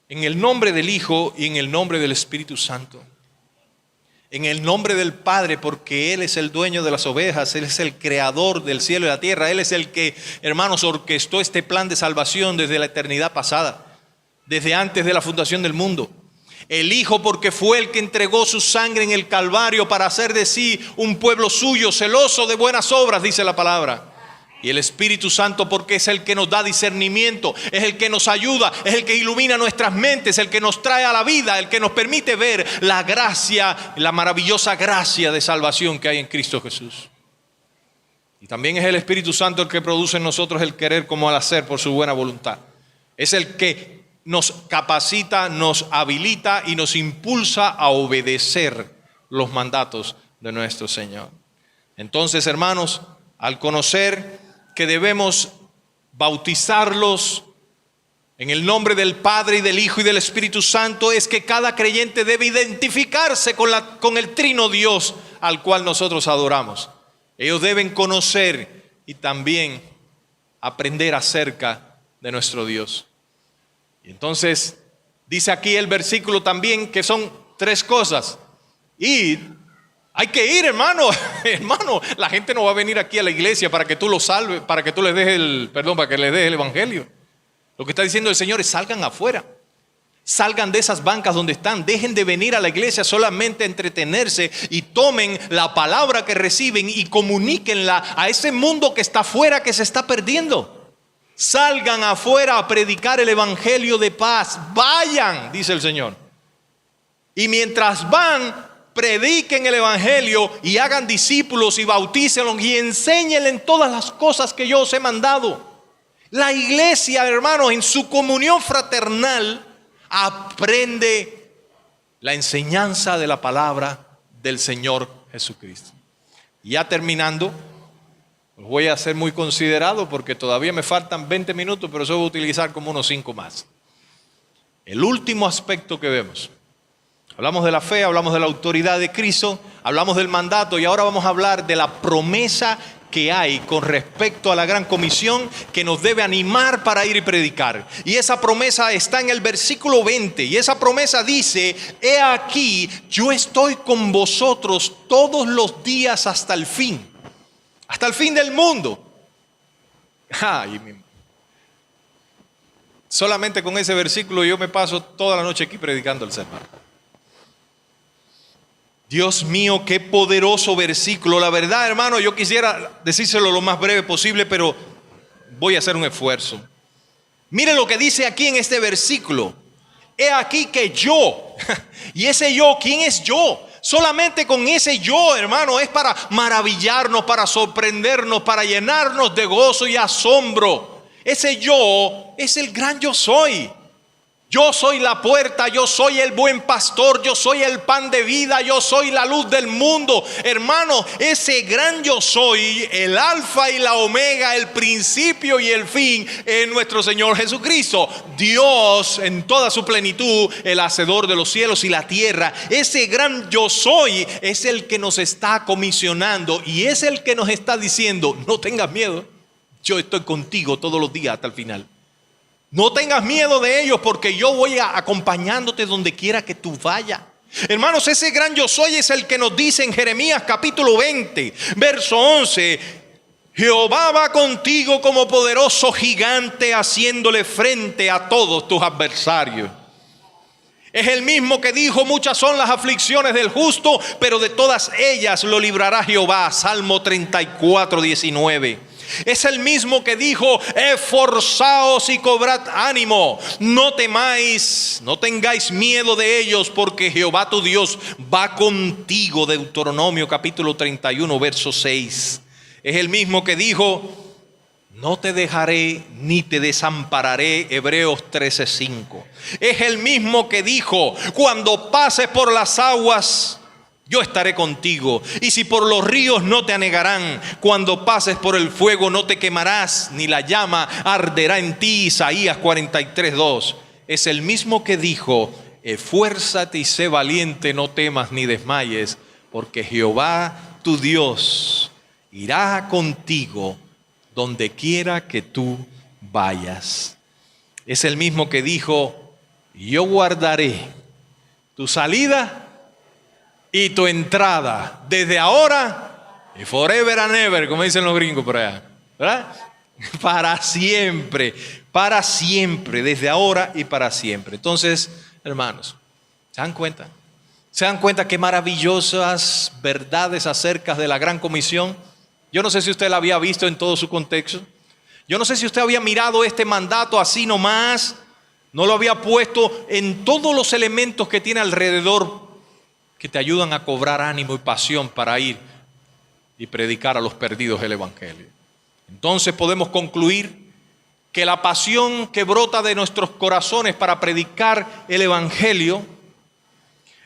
en el nombre del Hijo y en el nombre del Espíritu Santo. En el nombre del Padre, porque Él es el dueño de las ovejas, Él es el creador del cielo y la tierra, Él es el que, hermanos, orquestó este plan de salvación desde la eternidad pasada, desde antes de la fundación del mundo. El Hijo porque fue el que entregó su sangre en el Calvario para hacer de sí un pueblo suyo, celoso de buenas obras, dice la palabra. Y el Espíritu Santo porque es el que nos da discernimiento, es el que nos ayuda, es el que ilumina nuestras mentes, el que nos trae a la vida, el que nos permite ver la gracia, la maravillosa gracia de salvación que hay en Cristo Jesús. Y también es el Espíritu Santo el que produce en nosotros el querer como el hacer por su buena voluntad. Es el que nos capacita, nos habilita y nos impulsa a obedecer los mandatos de nuestro Señor. Entonces, hermanos, al conocer que debemos bautizarlos en el nombre del Padre y del Hijo y del Espíritu Santo, es que cada creyente debe identificarse con el trino Dios al cual nosotros adoramos. Ellos deben conocer y también aprender acerca de nuestro Dios. Y entonces dice aquí el versículo también que son 3 cosas. Ir, hay que ir, hermano. Hermano, la gente no va a venir aquí a la iglesia para que tú los salves, para que tú les des para que les des el evangelio. Lo que está diciendo el Señor es salgan afuera. Salgan de esas bancas donde están. Dejen de venir a la iglesia solamente a entretenerse y tomen la palabra que reciben y comuníquenla a ese mundo que está afuera, que se está perdiendo. Salgan afuera a predicar el evangelio de paz. Vayan, dice el Señor. Y mientras van, prediquen el evangelio y hagan discípulos y bautícenlos y enséñenles todas las cosas que yo os he mandado. La iglesia, hermanos, en su comunión fraternal, aprende la enseñanza de la palabra del Señor Jesucristo. Y ya terminando, voy a ser muy considerado porque todavía me faltan 20 minutos, pero yo voy a utilizar como unos 5 más. El último aspecto que vemos. Hablamos de la fe, hablamos de la autoridad de Cristo, hablamos del mandato y ahora vamos a hablar de la promesa que hay con respecto a la gran comisión que nos debe animar para ir y predicar. Y esa promesa está en el versículo 20 y esa promesa dice: he aquí, yo estoy con vosotros todos los días hasta el fin del mundo. Solamente con ese versículo yo me paso toda la noche aquí predicando el sermón. Dios mío, qué poderoso versículo. La verdad, hermano, yo quisiera decírselo lo más breve posible, pero voy a hacer un esfuerzo. Mire lo que dice aquí en este versículo. He aquí que yo, y ese yo, ¿quién es yo? Solamente con ese yo, hermano, es para maravillarnos, para sorprendernos, para llenarnos de gozo y asombro. Ese yo es el gran yo soy. Yo soy la puerta, yo soy el buen pastor, yo soy el pan de vida, yo soy la luz del mundo. Hermano, ese gran yo soy, el alfa y la omega, el principio y el fin, es nuestro Señor Jesucristo. Dios en toda su plenitud, el hacedor de los cielos y la tierra. Ese gran yo soy es el que nos está comisionando y es el que nos está diciendo: no tengas miedo, yo estoy contigo todos los días hasta el final. No tengas miedo de ellos porque yo voy acompañándote donde quiera que tú vayas. Hermanos, ese gran yo soy es el que nos dice en Jeremías capítulo 20, verso 11: Jehová va contigo como poderoso gigante, haciéndole frente a todos tus adversarios. Es el mismo que dijo: muchas son las aflicciones del justo, pero de todas ellas lo librará Jehová. Salmo 34, 19. Es el mismo que dijo: esforzaos y cobrad ánimo, no temáis, no tengáis miedo de ellos, porque Jehová tu Dios va contigo. Deuteronomio capítulo 31, verso 6. Es el mismo que dijo: no te dejaré ni te desampararé. Hebreos 13:5. Es el mismo que dijo: cuando pases por las aguas, yo estaré contigo. Y si por los ríos, no te anegarán. Cuando pases por el fuego, no te quemarás, ni la llama arderá en ti. Isaías 43:2. Es el mismo que dijo: esfuérzate y sé valiente, no temas ni desmayes, porque Jehová tu Dios irá contigo donde quiera que tú vayas. Es el mismo que dijo: yo guardaré tu salida y tu entrada, desde ahora y forever and ever, como dicen los gringos por allá, ¿verdad? Para siempre, desde ahora y para siempre. Entonces, hermanos, ¿se dan cuenta? ¿Se dan cuenta qué maravillosas verdades acerca de la gran comisión? Yo no sé si usted la había visto en todo su contexto. Yo no sé si usted había mirado este mandato así nomás, no lo había puesto en todos los elementos que tiene alrededor, que te ayudan a cobrar ánimo y pasión para ir y predicar a los perdidos el evangelio. Entonces podemos concluir que la pasión que brota de nuestros corazones para predicar el evangelio,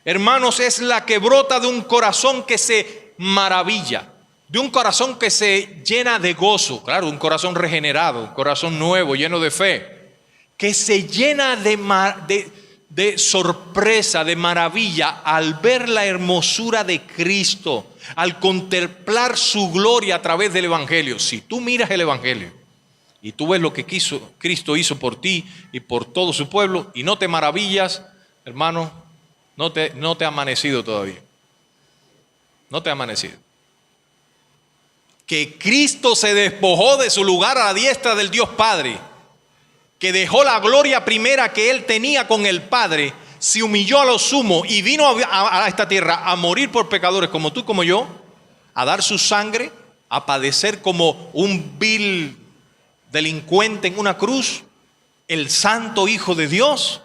hermanos, es la que brota de un corazón que se maravilla, de un corazón que se llena de gozo, claro, un corazón regenerado, un corazón nuevo, lleno de fe, que se llena de sorpresa, de maravilla al ver la hermosura de Cristo, al contemplar su gloria a través del evangelio. Si tú miras el evangelio y tú ves lo que Cristo hizo por ti y por todo su pueblo, y no te maravillas, hermano, no te ha amanecido todavía. No te ha amanecido. Que Cristo se despojó de su lugar a la diestra del Dios Padre, que dejó la gloria primera que él tenía con el Padre, se humilló a lo sumo y vino a esta tierra a morir por pecadores como tú, como yo, a dar su sangre, a padecer como un vil delincuente en una cruz, el santo Hijo de Dios.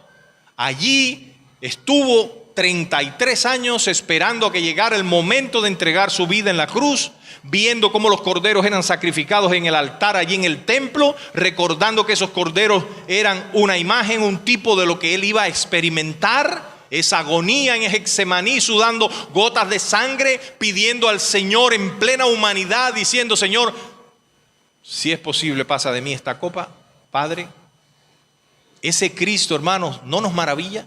Allí estuvo 33 años esperando a que llegara el momento de entregar su vida en la cruz, viendo cómo los corderos eran sacrificados en el altar allí en el templo, recordando que esos corderos eran una imagen, un tipo de lo que él iba a experimentar, esa agonía en Getsemaní, sudando gotas de sangre, pidiendo al Señor en plena humanidad, diciendo: Señor, si es posible, pasa de mí esta copa, Padre. Ese Cristo, hermanos, ¿no nos maravilla?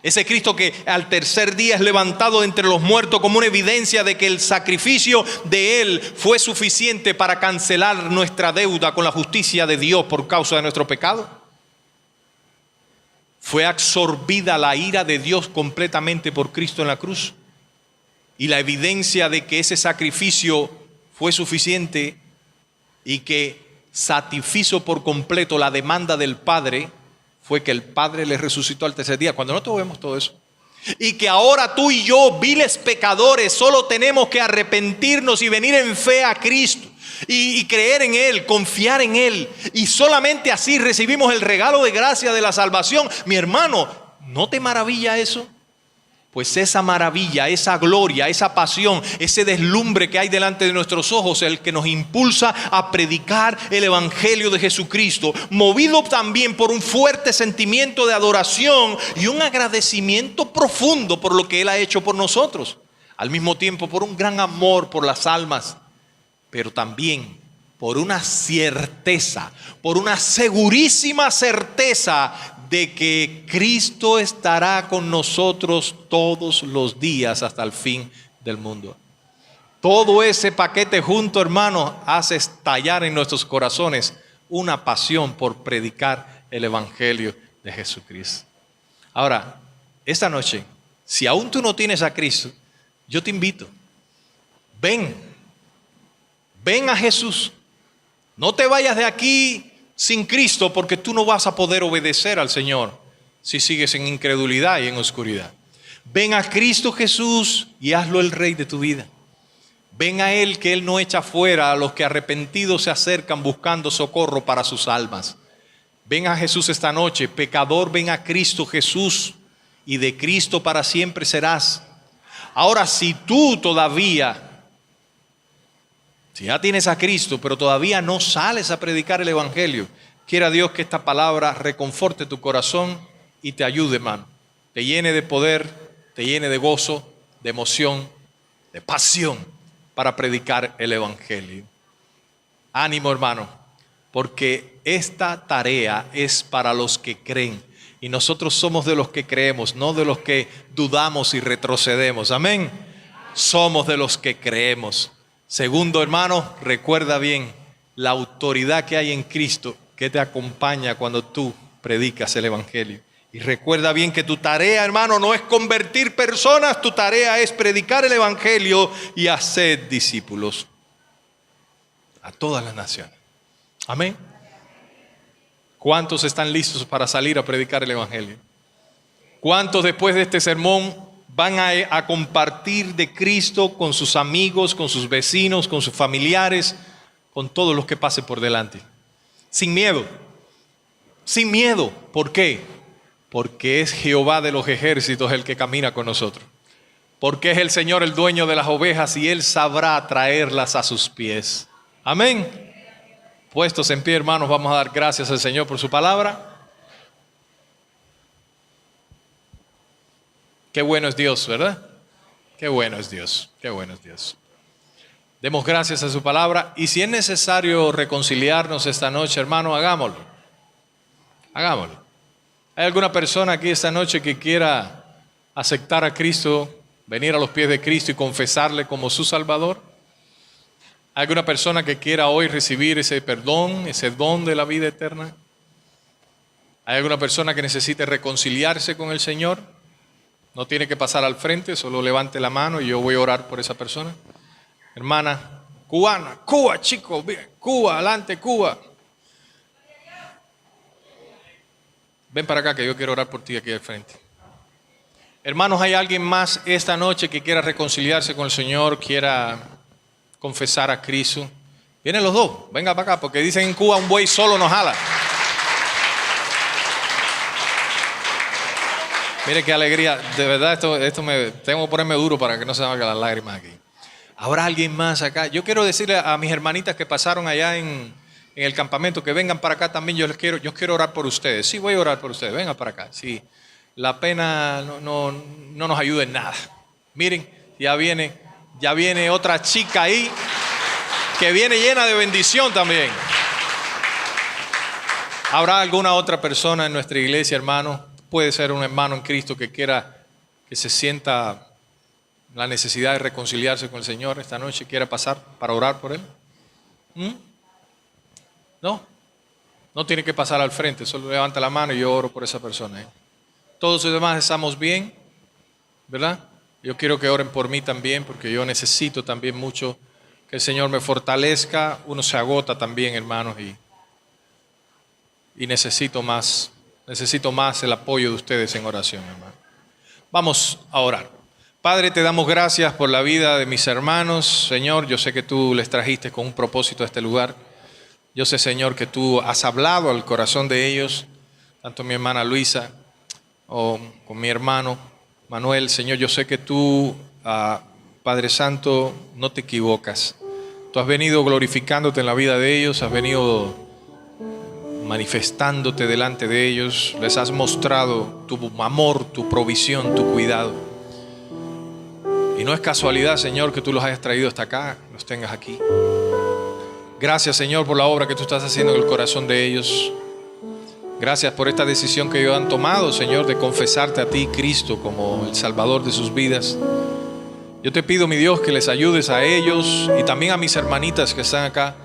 Ese Cristo que al tercer día es levantado de entre los muertos como una evidencia de que el sacrificio de Él fue suficiente para cancelar nuestra deuda con la justicia de Dios por causa de nuestro pecado. Fue absorbida la ira de Dios completamente por Cristo en la cruz. Y la evidencia de que ese sacrificio fue suficiente y que satisfizo por completo la demanda del Padre fue que el Padre le resucitó al tercer día. Cuando nosotros vemos todo eso, y que ahora tú y yo, viles pecadores, solo tenemos que arrepentirnos y venir en fe a Cristo y creer en Él, confiar en Él, y solamente así recibimos el regalo de gracia de la salvación. Mi hermano, ¿no te maravilla eso? Pues esa maravilla, esa gloria, esa pasión, ese deslumbre que hay delante de nuestros ojos, el que nos impulsa a predicar el evangelio de Jesucristo, movido también por un fuerte sentimiento de adoración y un agradecimiento profundo por lo que Él ha hecho por nosotros. Al mismo tiempo, por un gran amor por las almas, pero también por una certeza, por una segurísima certeza de que Cristo estará con nosotros todos los días hasta el fin del mundo. Todo ese paquete junto, hermanos, hace estallar en nuestros corazones una pasión por predicar el evangelio de Jesucristo. Ahora, esta noche, si aún tú no tienes a Cristo, yo te invito, ven a Jesús. No te vayas de aquí sin Cristo, porque tú no vas a poder obedecer al Señor. si sigues en incredulidad y en oscuridad. Ven a Cristo Jesús y hazlo el Rey de tu vida. Ven a Él, que Él no echa fuera a los que arrepentidos se acercan buscando socorro para sus almas. Ven a Jesús esta noche. Pecador, ven a Cristo Jesús y de Cristo para siempre serás. Ahora, si tú todavía, si ya tienes a Cristo, pero todavía no sales a predicar el Evangelio, quiera Dios que esta palabra reconforte tu corazón y te ayude, hermano. Te llene de poder, te llene de gozo, de emoción, de pasión para predicar el Evangelio. Ánimo, hermano, porque esta tarea es para los que creen. Y nosotros somos de los que creemos, no de los que dudamos y retrocedemos. Amén. Somos de los que creemos. Segundo, hermano, recuerda bien la autoridad que hay en Cristo que te acompaña cuando tú predicas el Evangelio. Y recuerda bien que tu tarea, hermano, no es convertir personas, tu tarea es predicar el Evangelio y hacer discípulos a todas las naciones. Amén. ¿Cuántos están listos para salir a predicar el Evangelio? ¿Cuántos después de este sermón van a compartir de Cristo con sus amigos, con sus vecinos, con sus familiares, con todos los que pasen por delante? Sin miedo. Sin miedo. ¿Por qué? Porque es Jehová de los ejércitos el que camina con nosotros. Porque es el Señor el dueño de las ovejas y Él sabrá traerlas a sus pies. Amén. Puestos en pie, hermanos, vamos a dar gracias al Señor por su palabra. Qué bueno es Dios, ¿verdad? Qué bueno es Dios, qué bueno es Dios. Demos gracias a su palabra y si es necesario reconciliarnos esta noche, hermano, hagámoslo. Hagámoslo. ¿Hay alguna persona aquí esta noche que quiera aceptar a Cristo, venir a los pies de Cristo y confesarle como su Salvador? ¿Hay alguna persona que quiera hoy recibir ese perdón, ese don de la vida eterna? ¿Hay alguna persona que necesite reconciliarse con el Señor? No tiene que pasar al frente, solo levante la mano y yo voy a orar por esa persona. Hermana cubana, Cuba, chicos, Cuba, adelante, Cuba. Ven para acá que yo quiero orar por ti aquí al frente. Hermanos, ¿hay alguien más esta noche que quiera reconciliarse con el Señor, quiera confesar a Cristo? Vienen los dos, venga para acá, porque dicen en Cuba un buey solo no jala. Mire qué alegría, de verdad esto tengo que ponerme duro para que no se me hagan las lágrimas aquí. ¿Habrá alguien más acá? Yo quiero decirle a mis hermanitas que pasaron allá en el campamento que vengan para acá también. Yo quiero orar por ustedes. Sí, voy a orar por ustedes, vengan para acá. Sí, la pena no nos ayuda en nada. Miren, ya viene otra chica ahí que viene llena de bendición también. ¿Habrá alguna otra persona en nuestra iglesia, hermano? Puede ser un hermano en Cristo que quiera, que se sienta la necesidad de reconciliarse con el Señor esta noche, quiera pasar para orar por él. No tiene que pasar al frente, solo levanta la mano y yo oro por esa persona. Todos los demás estamos bien, ¿verdad? Yo quiero que oren por mí también, porque yo necesito también mucho que el Señor me fortalezca. Uno se agota también, hermanos, y necesito más el apoyo de ustedes en oración, hermano. Vamos a orar. Padre, te damos gracias por la vida de mis hermanos. Señor, yo sé que tú les trajiste con un propósito a este lugar. Yo sé, Señor, que tú has hablado al corazón de ellos, tanto mi hermana Luisa o con mi hermano Manuel. Señor, yo sé que tú, Padre Santo, no te equivocas. Tú has venido glorificándote en la vida de ellos, has venido manifestándote delante de ellos, les has mostrado tu amor, tu provisión, tu cuidado. Y no es casualidad, Señor, que tú los hayas traído hasta acá, los tengas aquí. Gracias, Señor, por la obra que tú estás haciendo en el corazón de ellos. Gracias por esta decisión que ellos han tomado, Señor, de confesarte a ti, Cristo, como el Salvador de sus vidas. Yo te pido, mi Dios, que les ayudes a ellos y también a mis hermanitas que están acá.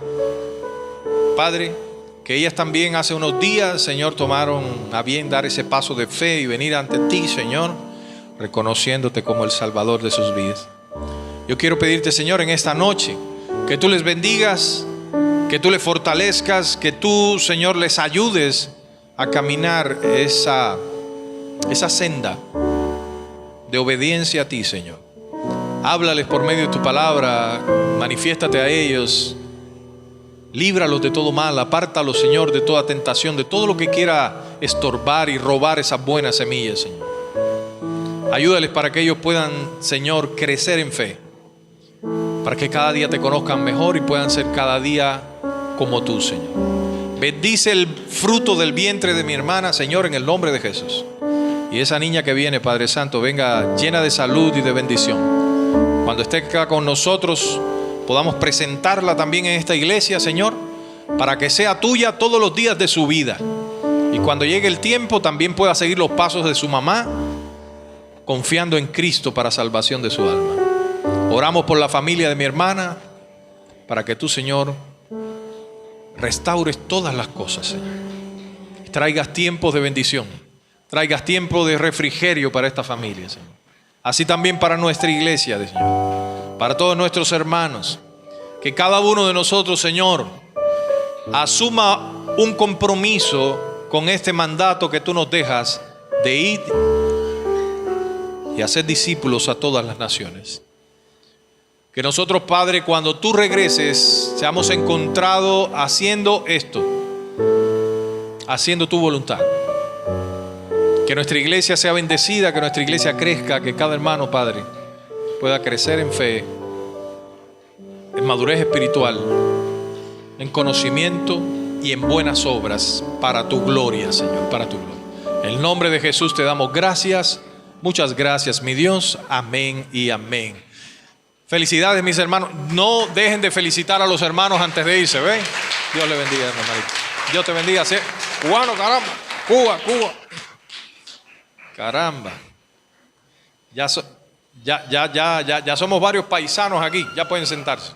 Padre, que ellas también hace unos días, Señor, tomaron a bien dar ese paso de fe y venir ante ti, Señor, reconociéndote como el Salvador de sus vidas. Yo quiero pedirte, Señor, en esta noche, que tú les bendigas, que tú les fortalezcas, que tú, Señor, les ayudes a caminar esa esa senda de obediencia a ti, Señor. Háblales por medio de tu palabra, manifiéstate a ellos, líbralos de todo mal, apártalos, Señor, de toda tentación, de todo lo que quiera estorbar y robar esas buenas semillas, Señor. Ayúdales para que ellos puedan, Señor, crecer en fe, para que cada día te conozcan mejor y puedan ser cada día como tú, Señor. Bendice el fruto del vientre de mi hermana, Señor, en el nombre de Jesús. Y esa niña que viene, Padre Santo, venga llena de salud y de bendición. Cuando esté acá con nosotros, podamos presentarla también en esta iglesia, Señor, para que sea tuya todos los días de su vida. Y cuando llegue el tiempo, también pueda seguir los pasos de su mamá, confiando en Cristo para salvación de su alma. Oramos por la familia de mi hermana, para que tú, Señor, restaures todas las cosas, Señor. Traigas tiempos de bendición, traigas tiempo de refrigerio para esta familia, Señor. Así también para nuestra iglesia, Señor, para todos nuestros hermanos. Que cada uno de nosotros, Señor, asuma un compromiso con este mandato que tú nos dejas de ir y hacer discípulos a todas las naciones. Que nosotros, Padre, cuando tú regreses, seamos encontrados haciendo esto, haciendo tu voluntad. Que nuestra iglesia sea bendecida, que nuestra iglesia crezca, que cada hermano, Padre, pueda crecer en fe, en madurez espiritual, en conocimiento y en buenas obras para tu gloria, Señor, para tu gloria. En el nombre de Jesús te damos gracias. Muchas gracias, mi Dios. Amén y amén. Felicidades, mis hermanos. No dejen de felicitar a los hermanos antes de irse, ¿ven? Dios le bendiga, hermanito. Dios te bendiga. ¿Sí? Cubano, caramba. Cuba. Caramba. Ya somos varios paisanos aquí. Ya pueden sentarse.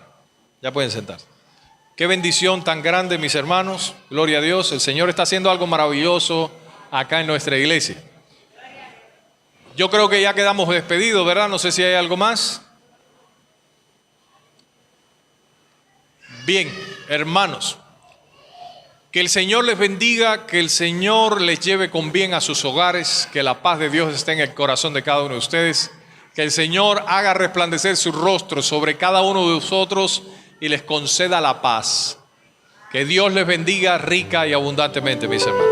Qué bendición tan grande, mis hermanos. Gloria a Dios. El Señor está haciendo algo maravilloso acá en nuestra iglesia. Yo creo que ya quedamos despedidos, ¿verdad? No sé si hay algo más. Bien, hermanos, que el Señor les bendiga, que el Señor les lleve con bien a sus hogares, que la paz de Dios esté en el corazón de cada uno de ustedes, que el Señor haga resplandecer su rostro sobre cada uno de nosotros y les conceda la paz. Que Dios les bendiga rica y abundantemente, mis hermanos.